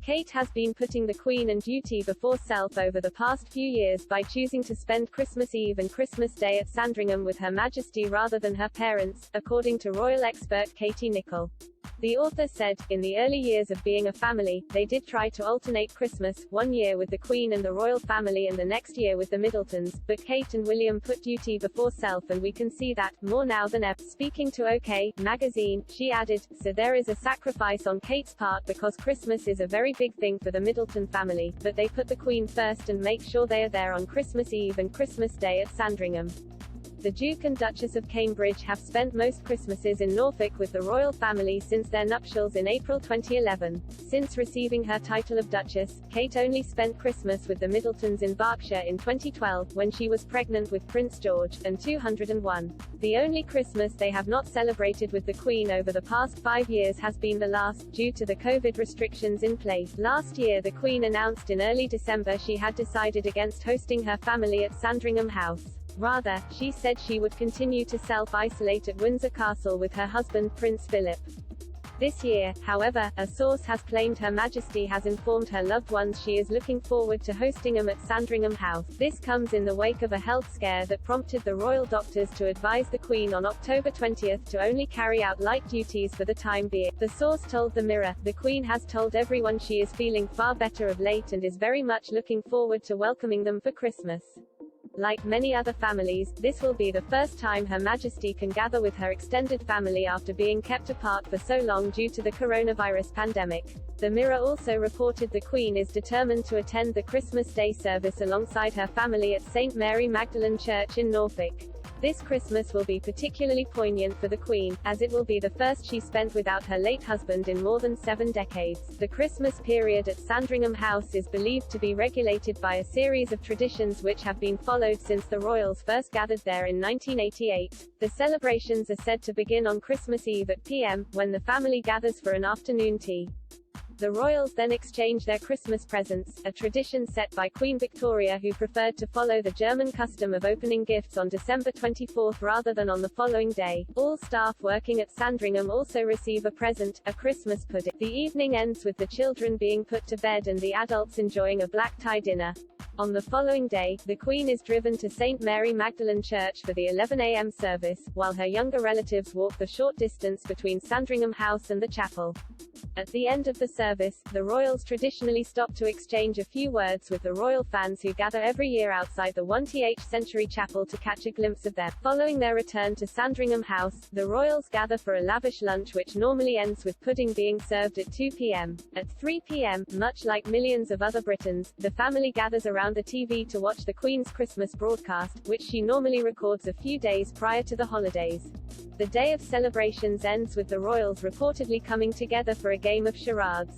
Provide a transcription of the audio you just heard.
Kate has been putting the Queen and duty before self over the past few years by choosing to spend Christmas Eve and Christmas Day at Sandringham with Her Majesty rather than her parents, according to royal expert Katie Nicholl. The author said, in the early years of being a family, they did try to alternate Christmas, one year with the Queen and the royal family and the next year with the Middletons, but Kate and William put duty before self and we can see that, more now than ever. Speaking to OK! Magazine, she added, so there is a sacrifice on Kate's part because Christmas is a very big thing for the Middleton family, but they put the Queen first and make sure they are there on Christmas Eve and Christmas Day at Sandringham. The Duke and Duchess of Cambridge have spent most Christmases in Norfolk with the royal family since their nuptials in April 2011. Since receiving her title of Duchess, Kate only spent Christmas with the Middletons in Berkshire in 2012, when she was pregnant with Prince George, and 201. The only Christmas they have not celebrated with the Queen over the past 5 years has been the last, due to the COVID restrictions in place. Last year the Queen announced in early December she had decided against hosting her family at Sandringham House. Rather, she said she would continue to self-isolate at Windsor Castle with her husband Prince Philip. This year, however, a source has claimed Her Majesty has informed her loved ones she is looking forward to hosting them at Sandringham House. This comes in the wake of a health scare that prompted the royal doctors to advise the Queen on October 20 to only carry out light duties for the time being. The source told the Mirror, the Queen has told everyone she is feeling far better of late and is very much looking forward to welcoming them for Christmas. Like many other families, this will be the first time Her Majesty can gather with her extended family after being kept apart for so long due to the coronavirus pandemic. The Mirror also reported the Queen is determined to attend the Christmas Day service alongside her family at St. Mary Magdalene Church in Norfolk. This Christmas will be particularly poignant for the Queen, as it will be the first she spent without her late husband in more than 7 decades. The Christmas period at Sandringham House is believed to be regulated by a series of traditions which have been followed since the royals first gathered there in 1988. The celebrations are said to begin on Christmas Eve at p.m., when the family gathers for an afternoon tea. The royals then exchange their Christmas presents, a tradition set by Queen Victoria, who preferred to follow the German custom of opening gifts on December 24 rather than on the following day. All staff working at Sandringham also receive a present, a Christmas pudding. The evening ends with the children being put to bed and the adults enjoying a black tie dinner. On the following day, the Queen is driven to St. Mary Magdalene Church for the 11 a.m. service, while her younger relatives walk the short distance between Sandringham House and the chapel. At the end of the service, the royals traditionally stop to exchange a few words with the royal fans who gather every year outside the 1th century chapel to catch a glimpse of them. Following their return to Sandringham House, the royals gather for a lavish lunch which normally ends with pudding being served at 2 p.m. At 3 p.m., much like millions of other Britons, the family gathers around the TV to watch the Queen's Christmas broadcast, which she normally records a few days prior to the holidays. The day of celebrations ends with the royals reportedly coming together for a game of charades.